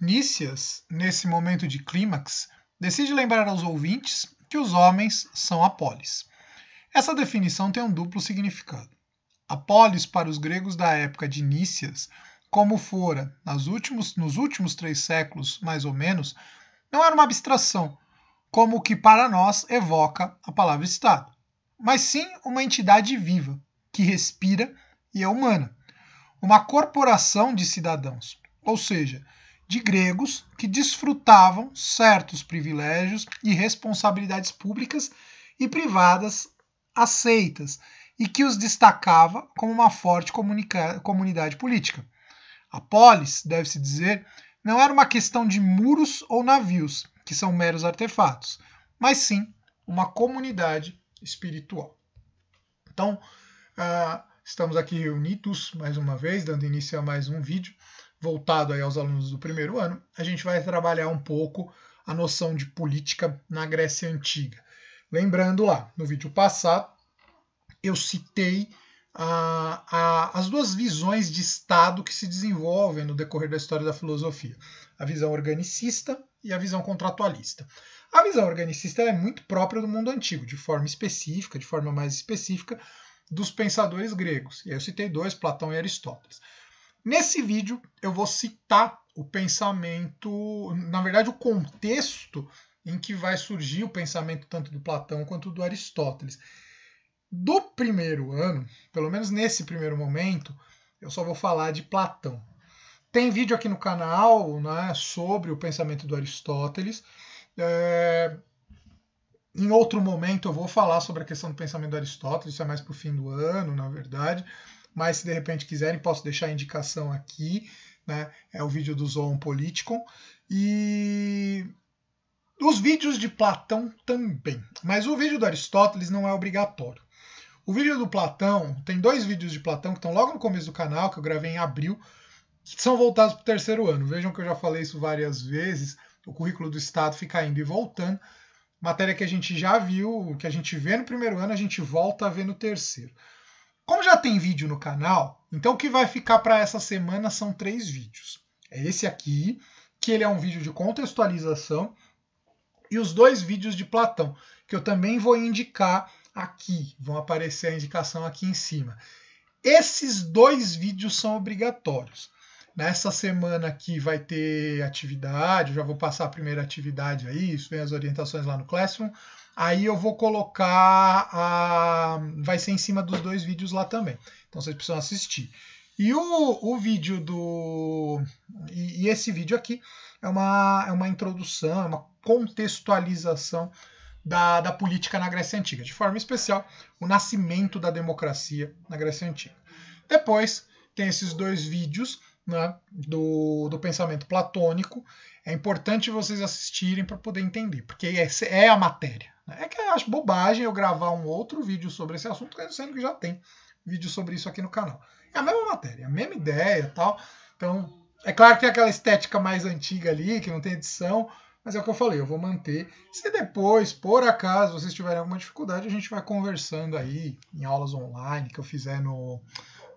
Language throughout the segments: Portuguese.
Nícias, nesse momento de clímax, decide lembrar aos ouvintes que os homens são a polis. Essa definição tem um duplo significado. A polis, para os gregos da época de Nícias, como fora nos últimos 3 séculos, mais ou menos, não era uma abstração, como o que para nós evoca a palavra Estado, mas sim uma entidade viva, que respira e é humana. Uma corporação de cidadãos, ou seja, de gregos que desfrutavam certos privilégios e responsabilidades públicas e privadas aceitas e que os destacava como uma forte comunidade política. A polis, deve-se dizer, não era uma questão de muros ou navios, que são meros artefatos, mas sim uma comunidade espiritual. Então, estamos aqui reunidos mais uma vez, dando início a mais um vídeo voltado aí aos alunos do primeiro ano. A gente vai trabalhar um pouco a noção de política na Grécia Antiga. Lembrando lá, no vídeo passado, eu citei as duas visões de Estado que se desenvolvem no decorrer da história da filosofia. A visão organicista e a visão contratualista. A visão organicista é muito própria do mundo antigo, de forma específica, de forma mais específica, dos pensadores gregos. E aí eu citei 2, Platão e Aristóteles. Nesse vídeo eu vou citar o pensamento, na verdade o contexto em que vai surgir o pensamento tanto do Platão quanto do Aristóteles. Do primeiro ano, pelo menos nesse primeiro momento, eu só vou falar de Platão. Tem vídeo aqui no canal, né, sobre o pensamento do Aristóteles. Em outro momento eu vou falar sobre a questão do pensamento do Aristóteles, isso é mais para o fim do ano, na verdade. Mas se de repente quiserem, posso deixar a indicação aqui, né? É o vídeo do Zoon Politikon. E os vídeos de Platão também. Mas o vídeo do Aristóteles não é obrigatório. O vídeo do Platão, tem 2 vídeos de Platão que estão logo no começo do canal, que eu gravei em abril, que são voltados para o terceiro ano. Vejam que eu já falei isso várias vezes, o currículo do Estado fica indo e voltando. Matéria que a gente já viu, que a gente vê no primeiro ano, a gente volta a ver no terceiro. Como já tem vídeo no canal, então o que vai ficar para essa semana são 3 vídeos. É esse aqui, que ele é um vídeo de contextualização, e os 2 vídeos de Platão, que eu também vou indicar aqui. Vão aparecer a indicação aqui em cima. Esses 2 vídeos são obrigatórios. Nessa semana aqui vai ter atividade, eu já vou passar a primeira atividade aí, isso vem as orientações lá no Classroom. Aí eu vou colocar, vai ser em cima dos 2 vídeos lá também. Então vocês precisam assistir. E o vídeo e esse vídeo aqui é uma introdução, é uma contextualização da política na Grécia Antiga. De forma especial, o nascimento da democracia na Grécia Antiga. Depois tem esses 2 vídeos, né, do pensamento platônico. É importante vocês assistirem para poder entender, porque é a matéria. É que eu acho bobagem eu gravar um outro vídeo sobre esse assunto, sendo que já tem vídeo sobre isso aqui no canal. É a mesma matéria, a mesma ideia e tal. Então, é claro que tem aquela estética mais antiga ali, que não tem edição, mas é o que eu falei, eu vou manter. Se depois, por acaso, vocês tiverem alguma dificuldade, a gente vai conversando aí em aulas online que eu fizer no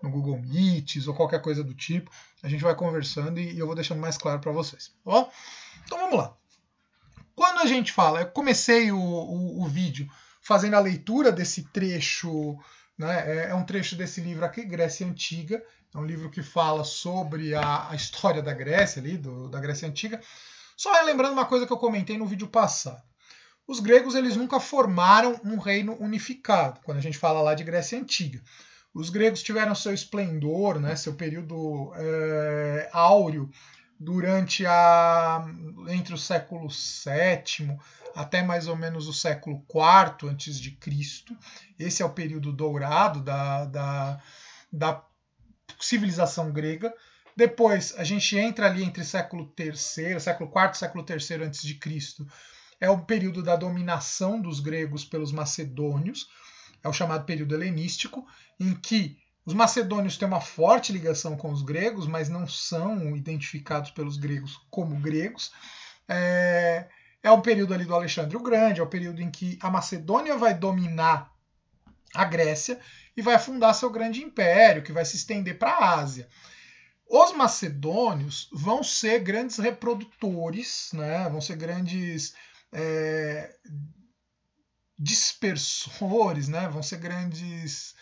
Google Meets ou qualquer coisa do tipo. A gente vai conversando e eu vou deixando mais claro para vocês. Tá bom? Então vamos lá. Quando a gente fala, eu comecei o vídeo fazendo a leitura desse trecho, né, é um trecho desse livro aqui, Grécia Antiga, é um livro que fala sobre a história da Grécia, ali, da Grécia Antiga. Só lembrando uma coisa que eu comentei no vídeo passado. Os gregos eles nunca formaram um reino unificado, quando a gente fala lá de Grécia Antiga. Os gregos tiveram seu esplendor, né, seu período áureo, durante entre o século VII até mais ou menos o século IV a.C. Esse é o período dourado da civilização grega. Depois a gente entra ali entre século IV e século III a.C. É o período da dominação dos gregos pelos macedônios, é o chamado período helenístico, em que os macedônios têm uma forte ligação com os gregos, mas não são identificados pelos gregos como gregos. É o período ali do Alexandre o Grande, é o período em que a Macedônia vai dominar a Grécia e vai fundar seu grande império, que vai se estender para a Ásia. Os macedônios vão ser grandes reprodutores, né? Vão ser grandes dispersores, né? Vão ser grandes...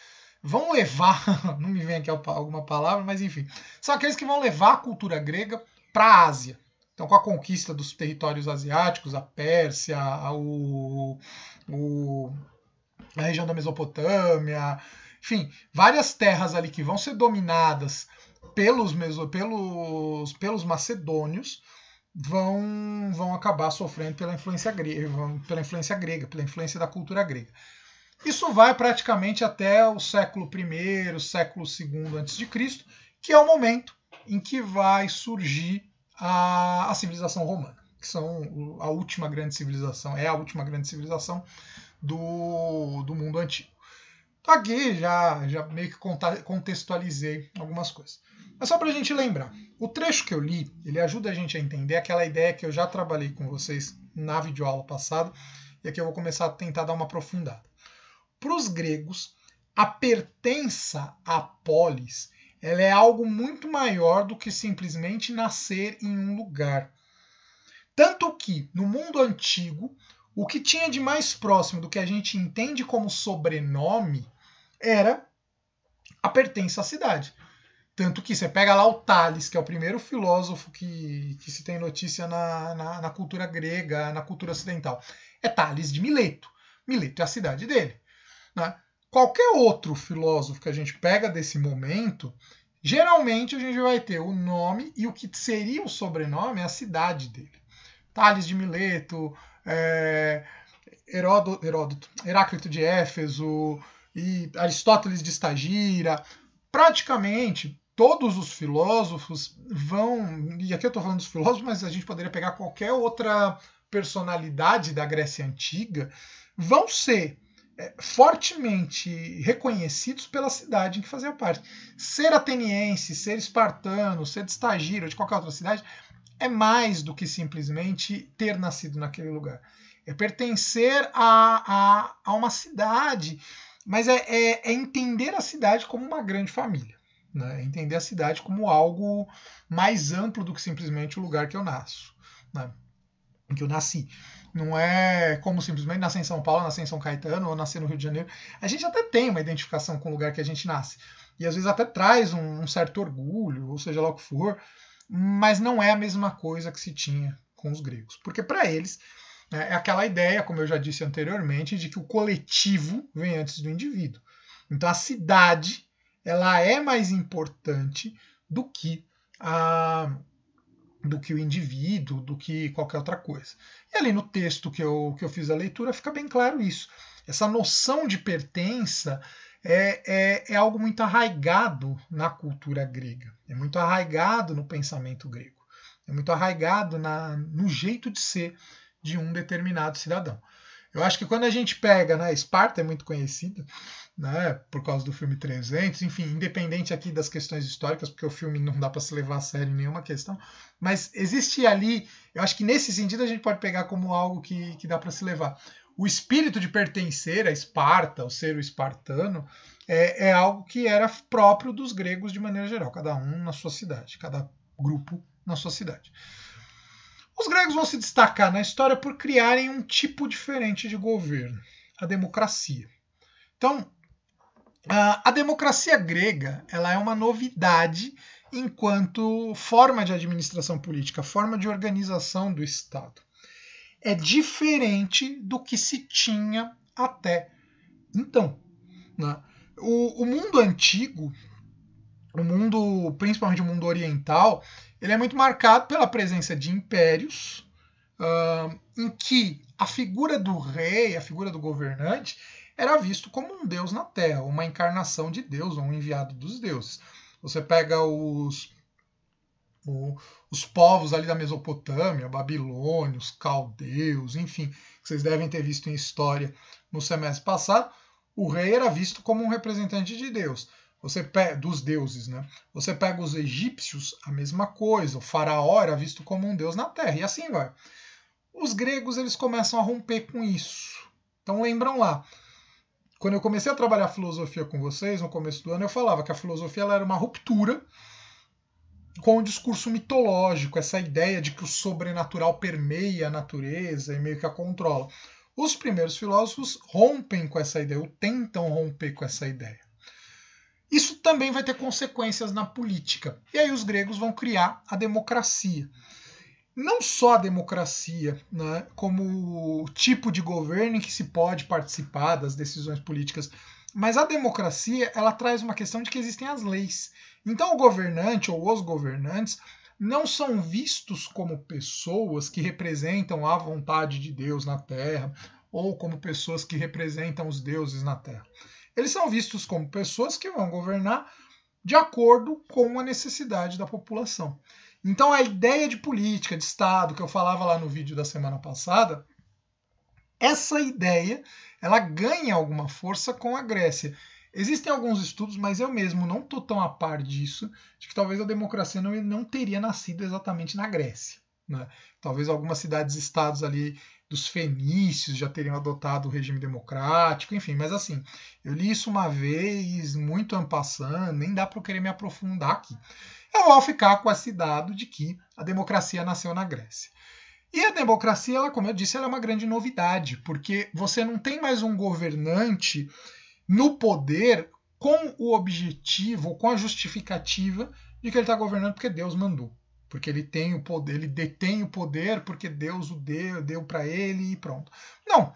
Vão levar, não me vem aqui alguma palavra, mas enfim, são aqueles que vão levar a cultura grega para a Ásia. Então, com a conquista dos territórios asiáticos, a Pérsia, a região da Mesopotâmia, enfim, várias terras ali que vão ser dominadas pelos macedônios, vão acabar sofrendo pela influência grega, pela influência da cultura grega. Isso vai praticamente até o século I, século II a.C., que é o momento em que vai surgir a civilização romana, que são a última grande civilização do mundo antigo. Então aqui já meio que contextualizei algumas coisas. Mas só para a gente lembrar, o trecho que eu li, ele ajuda a gente a entender aquela ideia que eu já trabalhei com vocês na videoaula passada, e aqui eu vou começar a tentar dar uma aprofundada. Para os gregos, a pertença à polis, ela é algo muito maior do que simplesmente nascer em um lugar. Tanto que, no mundo antigo, o que tinha de mais próximo do que a gente entende como sobrenome era a pertença à cidade. Tanto que você pega lá o Tales, que é o primeiro filósofo que se tem notícia na cultura grega, na cultura ocidental. É Tales de Mileto. Mileto é a cidade dele. Né? Qualquer outro filósofo que a gente pega desse momento, geralmente a gente vai ter o nome e o que seria o sobrenome é a cidade dele. Tales de Mileto, Heródoto, Heráclito de Éfeso e Aristóteles de Estagira. Praticamente todos os filósofos vão, e aqui eu estou falando dos filósofos, mas a gente poderia pegar qualquer outra personalidade da Grécia Antiga, vão ser fortemente reconhecidos pela cidade em que fazia parte. Ser ateniense, ser espartano, ser de Estagira ou de qualquer outra cidade é mais do que simplesmente ter nascido naquele lugar. É pertencer a uma cidade, mas é entender a cidade como uma grande família. Né? É entender a cidade como algo mais amplo do que simplesmente o lugar que eu nasço, né? Que eu nasci. Não é como simplesmente nascer em São Paulo, nascer em São Caetano ou nascer no Rio de Janeiro. A gente até tem uma identificação com o lugar que a gente nasce. E às vezes até traz um certo orgulho, ou seja lá o que for, mas não é a mesma coisa que se tinha com os gregos. Porque para eles é aquela ideia, como eu já disse anteriormente, de que o coletivo vem antes do indivíduo. Então a cidade ela é mais importante do que o indivíduo, do que qualquer outra coisa. E ali no texto que eu fiz a leitura fica bem claro isso. Essa noção de pertença é algo muito arraigado na cultura grega, é muito arraigado no pensamento grego, é muito arraigado no jeito de ser de um determinado cidadão. Eu acho que quando a gente pega, né, Esparta é muito conhecida, né, por causa do filme 300, enfim, independente aqui das questões históricas, porque o filme não dá para se levar a sério em nenhuma questão, mas existe ali, eu acho que nesse sentido a gente pode pegar como algo que dá para se levar. O espírito de pertencer a Esparta, ou ser o espartano, é algo que era próprio dos gregos de maneira geral, cada um na sua cidade, cada grupo na sua cidade. Os gregos vão se destacar na história por criarem um tipo diferente de governo, a democracia. Então, a democracia grega ela é uma novidade enquanto forma de administração política, forma de organização do Estado. É diferente do que se tinha até então. Né? O mundo antigo, o mundo, principalmente o mundo oriental, ele é muito marcado pela presença de impérios, em que a figura do rei, a figura do governante, era visto como um deus na Terra, uma encarnação de Deus, um enviado dos deuses. Você pega os povos ali da Mesopotâmia, babilônios, caldeus, enfim, que vocês devem ter visto em história no semestre passado, o rei era visto como um representante de Deus. Dos deuses, né? Você pega os egípcios, a mesma coisa. O faraó era visto como um deus na terra, e assim vai. Os gregos eles começam a romper com isso. Então lembram lá, quando eu comecei a trabalhar filosofia com vocês, no começo do ano, eu falava que a filosofia ela era uma ruptura com o discurso mitológico, essa ideia de que o sobrenatural permeia a natureza e meio que a controla. Os primeiros filósofos rompem com essa ideia, ou tentam romper com essa ideia. Isso também vai ter consequências na política. E aí os gregos vão criar a democracia. Não só a democracia, né, como o tipo de governo em que se pode participar das decisões políticas, mas a democracia ela traz uma questão de que existem as leis. Então o governante ou os governantes não são vistos como pessoas que representam a vontade de Deus na Terra ou como pessoas que representam os deuses na Terra. Eles são vistos como pessoas que vão governar de acordo com a necessidade da população. Então a ideia de política, de Estado, que eu falava lá no vídeo da semana passada, essa ideia ela ganha alguma força com a Grécia. Existem alguns estudos, mas eu mesmo não estou tão a par disso, de que talvez a democracia não teria nascido exatamente na Grécia. Né? Talvez algumas cidades-estados ali dos fenícios já teriam adotado o regime democrático, enfim, mas assim, eu li isso uma vez, muito en passant, nem dá para eu querer me aprofundar aqui. Eu vou ficar com esse dado de que a democracia nasceu na Grécia. E a democracia, ela, como eu disse, ela é uma grande novidade, porque você não tem mais um governante no poder com o objetivo, com a justificativa de que ele está governando porque Deus mandou. Porque ele tem o poder, ele detém o poder porque Deus o deu para ele e pronto. Não.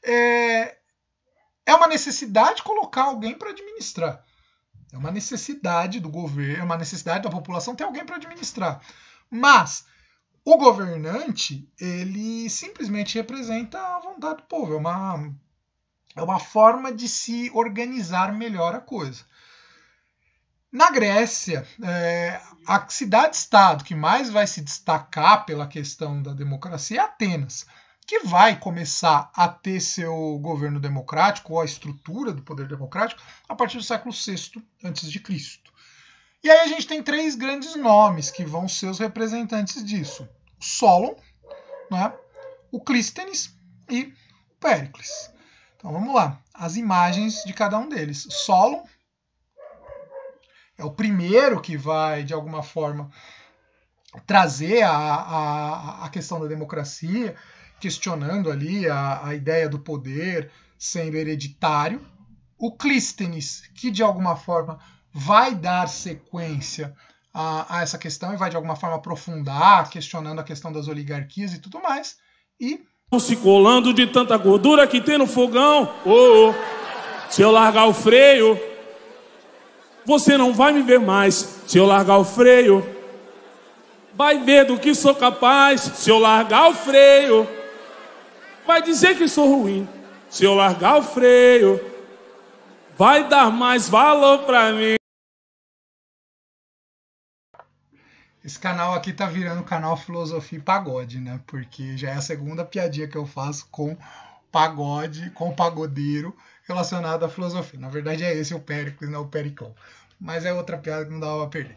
É uma necessidade colocar alguém para administrar. É uma necessidade do governo, é uma necessidade da população ter alguém para administrar. Mas o governante, ele simplesmente representa a vontade do povo. É uma forma de se organizar melhor a coisa. Na Grécia, a cidade-estado que mais vai se destacar pela questão da democracia é Atenas, que vai começar a ter seu governo democrático, ou a estrutura do poder democrático, a partir do século VI a.C. E aí a gente tem três grandes nomes que vão ser os representantes disso. O Solon, né, o Clístenes e o Péricles. Então vamos lá, as imagens de cada um deles. Solon é o primeiro que vai, de alguma forma, trazer a questão da democracia, questionando ali a ideia do poder sendo hereditário. O Clístenes, que de alguma forma vai dar sequência a essa questão e vai de alguma forma aprofundar, questionando a questão das oligarquias e tudo mais. E se colando de tanta gordura que tem no fogão. Oh, se eu largar o freio, você não vai me ver mais. Se eu largar o freio, vai ver do que sou capaz. Se eu largar o freio, vai dizer que sou ruim. Se eu largar o freio, vai dar mais valor pra mim. Esse canal aqui tá virando canal Filosofia e Pagode, né? Porque já é a segunda piadinha que eu faço com pagode, com pagodeiro relacionado à filosofia. Na verdade é esse o Péricles, não o Pericão. Mas é outra piada que não dava pra perder.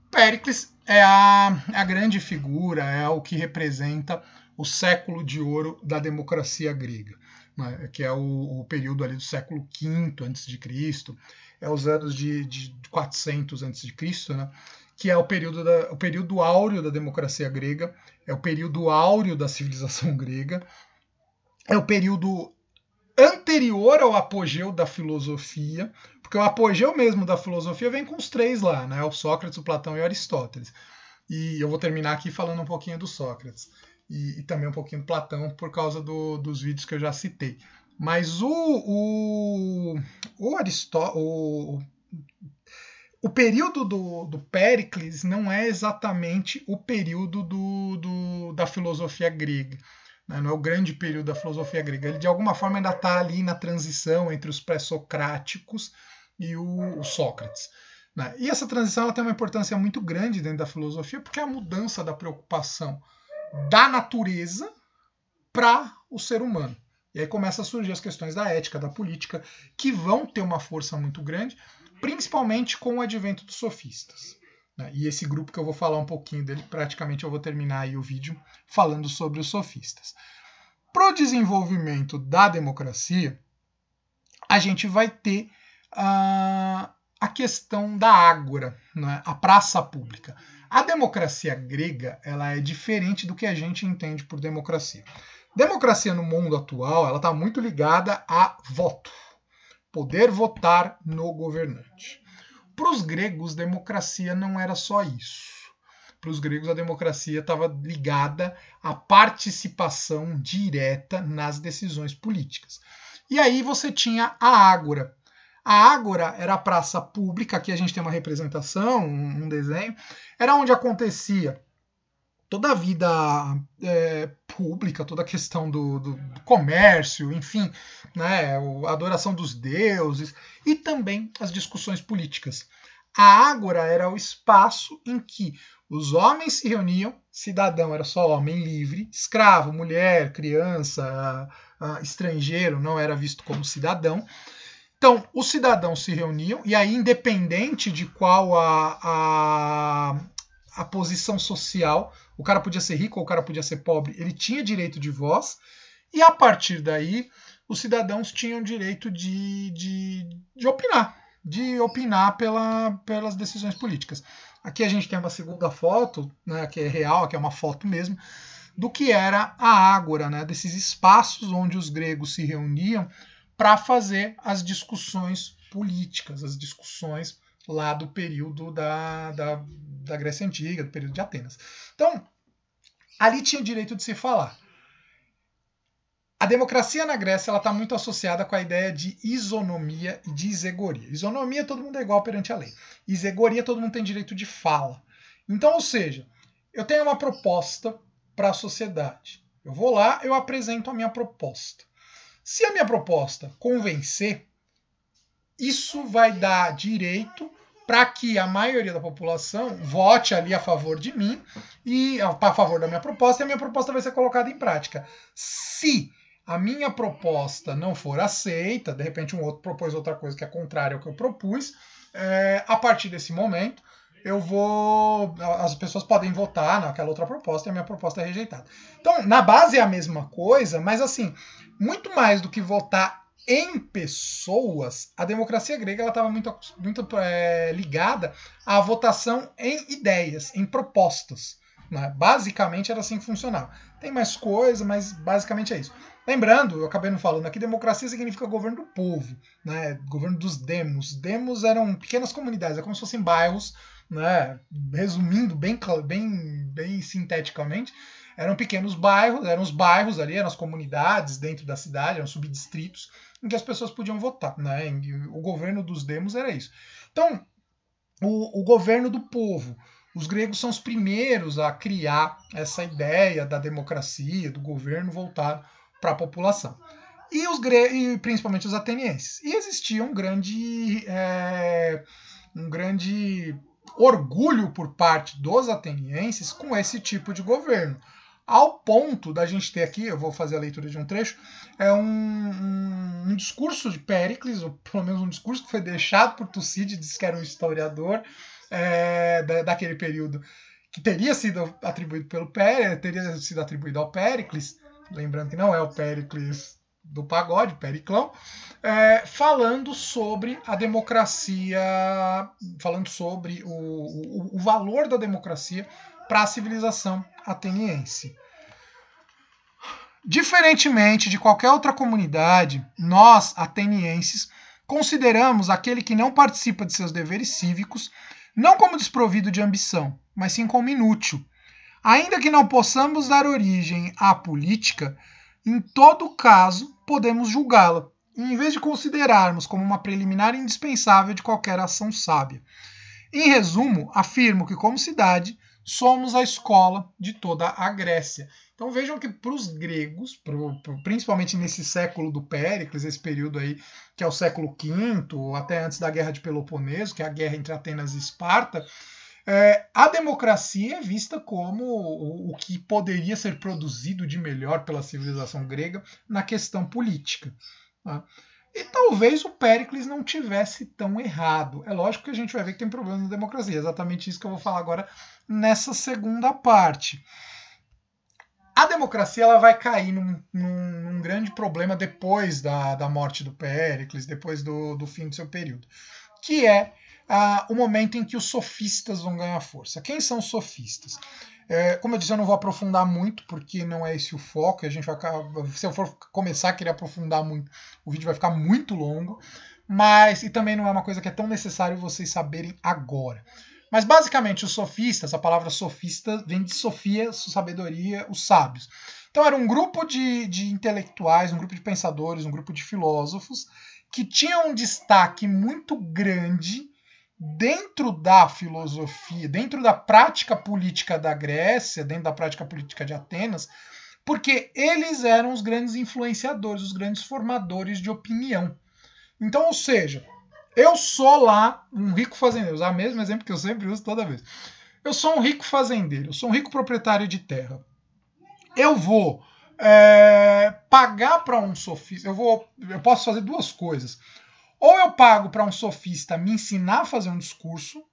Péricles é a grande figura, é o que representa o século de ouro da democracia grega, né? Que é o período ali do século V a.C., é os anos de 400 a.C., né? Que é o período áureo da democracia grega, é o período áureo da civilização grega, é o período anterior ao apogeu da filosofia, porque o apogeu mesmo da filosofia vem com os três lá, né? O Sócrates, o Platão e o Aristóteles. E eu vou terminar aqui falando um pouquinho do Sócrates e também um pouquinho do Platão por causa dos vídeos que eu já citei. Mas o período do Péricles não é exatamente o período da filosofia grega. Né? Não é o grande período da filosofia grega. Ele, de alguma forma, ainda está ali na transição entre os pré-socráticos e o Sócrates. Né? E essa transição ela tem uma importância muito grande dentro da filosofia, porque é a mudança da preocupação da natureza para o ser humano. E aí começam a surgir as questões da ética, da política, que vão ter uma força muito grande, principalmente com o advento dos sofistas. E esse grupo que eu vou falar um pouquinho dele, praticamente eu vou terminar aí o vídeo falando sobre os sofistas. Para o desenvolvimento da democracia, a gente vai ter a questão da ágora, né? A praça pública. A democracia grega, ela é diferente do que a gente entende por democracia. Democracia no mundo atual, ela está muito ligada a voto. Poder votar no governante. Para os gregos, democracia não era só isso. Para os gregos, a democracia estava ligada à participação direta nas decisões políticas. E aí você tinha a ágora. A ágora era a praça pública, aqui a gente tem uma representação, um desenho, era onde acontecia toda a vida pública, toda a questão do comércio, enfim, né, a adoração dos deuses e também as discussões políticas. A ágora era o espaço em que os homens se reuniam, cidadão era só homem livre, escravo, mulher, criança, estrangeiro não era visto como cidadão. Então, os cidadãos se reuniam, e aí, independente de qual a posição social, o cara podia ser rico ou o cara podia ser pobre, ele tinha direito de voz, e a partir daí, os cidadãos tinham direito de opinar pelas decisões políticas. Aqui a gente tem uma segunda foto, né, que é real, que é uma foto mesmo, do que era a ágora, né, desses espaços onde os gregos se reuniam para fazer as discussões políticas, as discussões lá do período da Grécia Antiga, do período de Atenas. Então, ali tinha direito de se falar. A democracia na Grécia está muito associada com a ideia de isonomia e de isegoria. Isonomia, todo mundo é igual perante a lei. Isegoria, todo mundo tem direito de fala. Então, ou seja, eu tenho uma proposta para a sociedade. Eu vou lá, eu apresento a minha proposta. Se a minha proposta convencer, isso vai dar direito para que a maioria da população vote ali a favor de mim e a favor da minha proposta, e a minha proposta vai ser colocada em prática. Se a minha proposta não for aceita, de repente um outro propôs outra coisa que é contrária ao que eu propus, a partir desse momento as pessoas podem votar naquela outra proposta e a minha proposta é rejeitada. Então, na base é a mesma coisa, mas assim, muito mais do que votar em pessoas, a democracia grega estava muito ligada à votação em ideias, em propostas. Né? Basicamente era assim que funcionava. Tem mais coisa, mas basicamente é isso. Lembrando, eu acabei não falando aqui, democracia significa governo do povo, né? Governo dos demos. Demos eram pequenas comunidades, é como se fossem bairros, né? Resumindo bem sinteticamente, eram pequenos bairros, eram os bairros ali, eram as comunidades dentro da cidade, eram subdistritos, em que as pessoas podiam votar. Né? O governo dos demos era isso. Então, o governo do povo. Os gregos são os primeiros a criar essa ideia da democracia, do governo voltado para a população. E principalmente os atenienses. E existia um grande orgulho por parte dos atenienses com esse tipo de governo. Ao ponto da gente ter aqui, eu vou fazer a leitura de um trecho, um discurso de Péricles, ou pelo menos um discurso que foi deixado por Tucídides, que era um historiador daquele período, que teria sido atribuído teria sido atribuído ao Péricles, lembrando que não é o Péricles do pagode, Periclão, falando sobre a democracia, falando sobre o valor da democracia para a civilização ateniense. Diferentemente de qualquer outra comunidade, nós, atenienses, consideramos aquele que não participa de seus deveres cívicos não como desprovido de ambição, mas sim como inútil. Ainda que não possamos dar origem à política, em todo caso podemos julgá-la, em vez de considerarmos como uma preliminar indispensável de qualquer ação sábia. Em resumo, afirmo que, como cidade, somos a escola de toda a Grécia. Então vejam que para os gregos, principalmente nesse século do Péricles, esse período aí que é o século V, até antes da Guerra de Peloponeso, que é a guerra entre Atenas e Esparta, a democracia é vista como o que poderia ser produzido de melhor pela civilização grega na questão política. Tá? E talvez o Péricles não tivesse tão errado. É lógico que a gente vai ver que tem problemas na democracia. É exatamente isso que eu vou falar agora nessa segunda parte. A democracia ela vai cair num grande problema depois da morte do Péricles, depois do fim do seu período, que é o momento em que os sofistas vão ganhar força. Quem são os sofistas? Como eu disse, eu não vou aprofundar muito, porque não é esse o foco. A gente vai, se eu for começar a querer aprofundar muito, o vídeo vai ficar muito longo. E também não é uma coisa que é tão necessário vocês saberem agora. Mas basicamente os sofistas, a palavra sofista vem de sofia, sabedoria, os sábios. Então era um grupo de intelectuais, um grupo de pensadores, um grupo de filósofos que tinham um destaque muito grande dentro da filosofia, dentro da prática política da Grécia, dentro da prática política de Atenas, porque eles eram os grandes influenciadores, os grandes formadores de opinião. Então, ou seja, eu sou lá um rico fazendeiro, usar o mesmo exemplo que eu sempre uso toda vez. Eu sou um rico fazendeiro, eu sou um rico proprietário de terra. Eu vou pagar para um sofista, eu posso fazer duas coisas. Ou eu pago para um sofista me ensinar a fazer um discurso,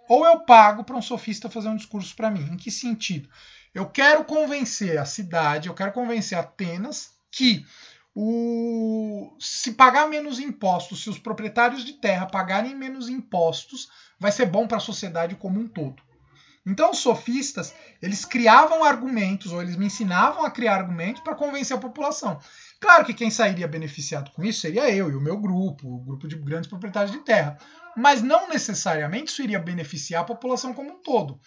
ou eu pago para um sofista fazer um discurso para mim. Em que sentido? Eu quero convencer a cidade, eu quero convencer Atenas que se pagar menos impostos, se os proprietários de terra pagarem menos impostos, vai ser bom para a sociedade como um todo. Então os sofistas, eles criavam argumentos, ou eles me ensinavam a criar argumentos para convencer a população. Claro que quem sairia beneficiado com isso seria eu e o meu grupo, o grupo de grandes proprietários de terra. Mas não necessariamente isso iria beneficiar a população como um todo.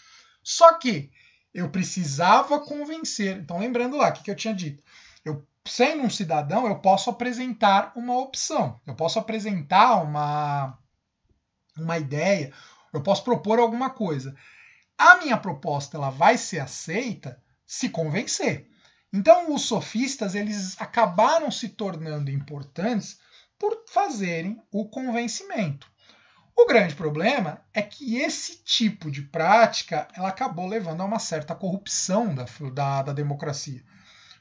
Só que eu precisava convencer. Então lembrando lá, o que eu tinha dito? Sendo um cidadão, eu posso apresentar uma opção. Eu posso apresentar uma ideia, eu posso propor alguma coisa. A minha proposta ela vai ser aceita se convencer. Então, os sofistas eles acabaram se tornando importantes por fazerem o convencimento. O grande problema é que esse tipo de prática ela acabou levando a uma certa corrupção da democracia.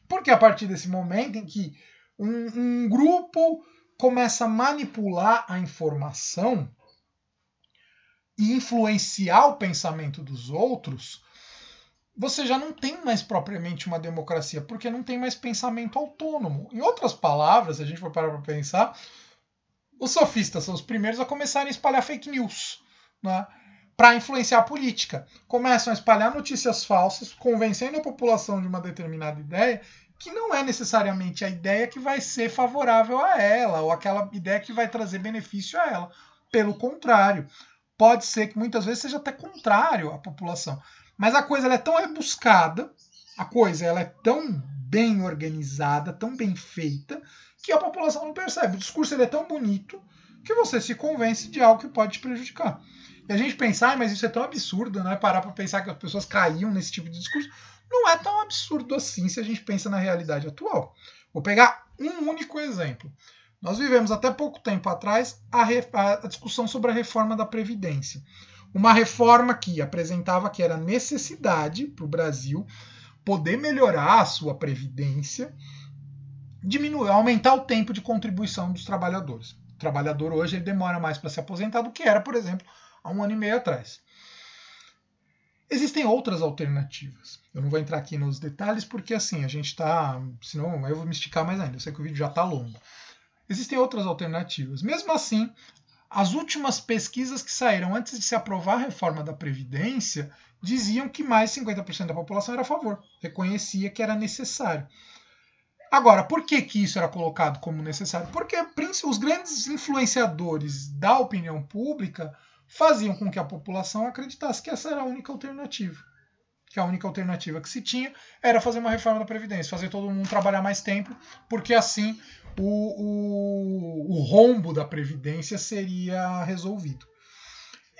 Porque a partir desse momento em que um grupo começa a manipular a informação e influenciar o pensamento dos outros, você já não tem mais propriamente uma democracia, porque não tem mais pensamento autônomo. Em outras palavras, se a gente for parar para pensar, os sofistas são os primeiros a começarem a espalhar fake news, né, para influenciar a política. Começam a espalhar notícias falsas, convencendo a população de uma determinada ideia, que não é necessariamente a ideia que vai ser favorável a ela, ou aquela ideia que vai trazer benefício a ela. Pelo contrário, pode ser que muitas vezes seja até contrário à população. Mas a coisa ela é tão rebuscada, a coisa ela é tão bem organizada, tão bem feita, que a população não percebe. O discurso ele é tão bonito que você se convence de algo que pode te prejudicar. E a gente pensar, mas isso é tão absurdo, né? Parar para pensar que as pessoas caíam nesse tipo de discurso. Não é tão absurdo assim se a gente pensa na realidade atual. Vou pegar um único exemplo. Nós vivemos até pouco tempo atrás a discussão sobre a reforma da Previdência. Uma reforma que apresentava que era necessidade para o Brasil poder melhorar a sua Previdência, aumentar o tempo de contribuição dos trabalhadores. O trabalhador hoje ele demora mais para se aposentar do que era, por exemplo, há 1 ano e meio atrás. Existem outras alternativas. Eu não vou entrar aqui nos detalhes porque assim, a gente está... Senão eu vou me esticar mais ainda. Eu sei que o vídeo já está longo. Existem outras alternativas. Mesmo assim, as últimas pesquisas que saíram antes de se aprovar a reforma da Previdência diziam que mais de 50% da população era a favor. Reconhecia que era necessário. Agora, por que isso era colocado como necessário? Porque os grandes influenciadores da opinião pública faziam com que a população acreditasse que essa era a única alternativa. Que a única alternativa que se tinha era fazer uma reforma da Previdência, fazer todo mundo trabalhar mais tempo, porque assim o rombo da Previdência seria resolvido.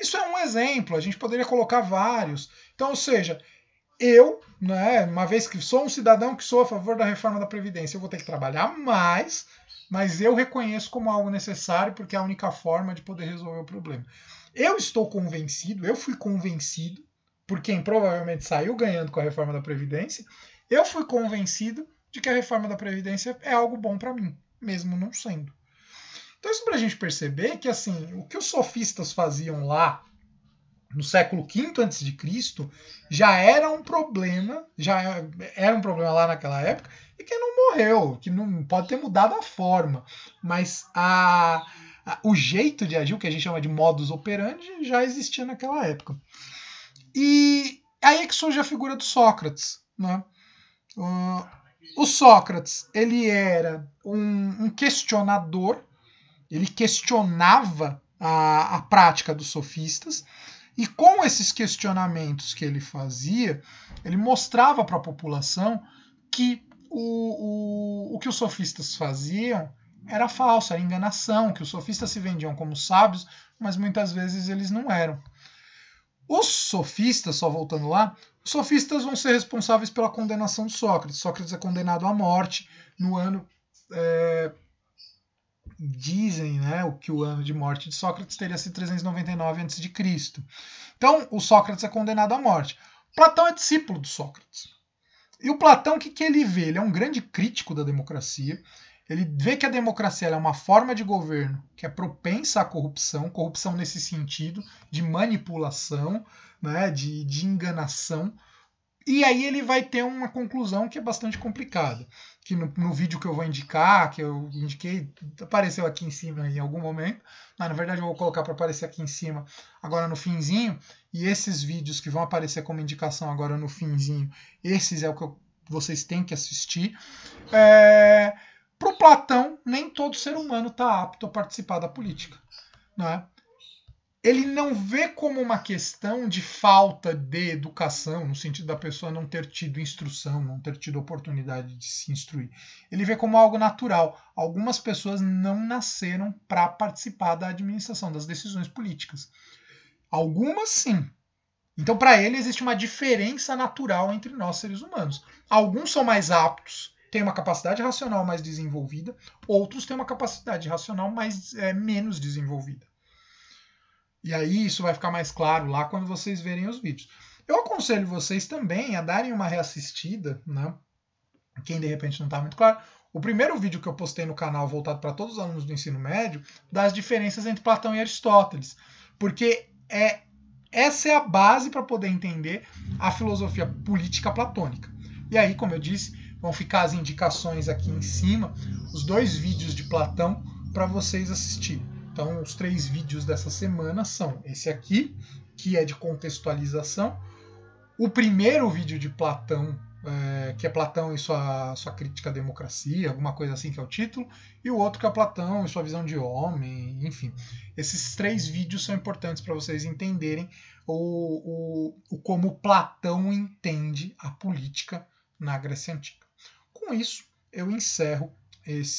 Isso é um exemplo, a gente poderia colocar vários. Então, ou seja, eu, né, uma vez que sou um cidadão que sou a favor da reforma da Previdência, eu vou ter que trabalhar mais, mas eu reconheço como algo necessário, porque é a única forma de poder resolver o problema. Eu estou convencido, eu fui convencido, por quem provavelmente saiu ganhando com a reforma da Previdência, eu fui convencido de que a reforma da Previdência é algo bom para mim, mesmo não sendo. Então isso para a gente perceber que assim, o que os sofistas faziam lá no século V a.C. já era um problema lá naquela época, e que não morreu, que não pode ter mudado a forma, mas a o jeito de agir, o que a gente chama de modus operandi, já existia naquela época. E aí é que surge a figura do Sócrates, né? O Sócrates, ele era um questionador, ele questionava a prática dos sofistas, e com esses questionamentos que ele fazia, ele mostrava para a população que o que os sofistas faziam era falso, era enganação, que os sofistas se vendiam como sábios, mas muitas vezes eles não eram. Os sofistas, só voltando lá, os sofistas vão ser responsáveis pela condenação de Sócrates. Sócrates é condenado à morte no ano... dizem, né, que o ano de morte de Sócrates teria sido 399 a.C. Então, o Sócrates é condenado à morte. Platão é discípulo do Sócrates. E o Platão, o que ele vê? Ele é um grande crítico da democracia. Ele vê que a democracia é uma forma de governo que é propensa à corrupção, corrupção nesse sentido de manipulação, né, de enganação. E aí ele vai ter uma conclusão que é bastante complicada, que no vídeo que eu vou indicar, que eu indiquei, apareceu aqui em cima em algum momento, mas na verdade eu vou colocar para aparecer aqui em cima agora no finzinho, e esses vídeos que vão aparecer como indicação agora no finzinho, esses é o que vocês têm que assistir. Para o Platão, nem todo ser humano está apto a participar da política, não é? Ele não vê como uma questão de falta de educação, no sentido da pessoa não ter tido instrução, não ter tido oportunidade de se instruir. Ele vê como algo natural. Algumas pessoas não nasceram para participar da administração, das decisões políticas. Algumas sim. Então, para ele, existe uma diferença natural entre nós, seres humanos. Alguns são mais aptos, têm uma capacidade racional mais desenvolvida, outros têm uma capacidade racional menos desenvolvida. E aí isso vai ficar mais claro lá quando vocês verem os vídeos. Eu aconselho vocês também a darem uma reassistida, né? Quem de repente não está muito claro. O primeiro vídeo que eu postei no canal voltado para todos os alunos do ensino médio, das diferenças entre Platão e Aristóteles. Porque essa é a base para poder entender a filosofia política platônica. E aí, como eu disse, vão ficar as indicações aqui em cima, os 2 vídeos de Platão para vocês assistirem. Então, os 3 vídeos dessa semana são esse aqui, que é de contextualização. O primeiro vídeo de Platão, que é Platão e sua crítica à democracia, alguma coisa assim que é o título. E o outro que é Platão e sua visão de homem, enfim. Esses 3 vídeos são importantes para vocês entenderem como Platão entende a política na Grécia Antiga. Com isso, eu encerro esse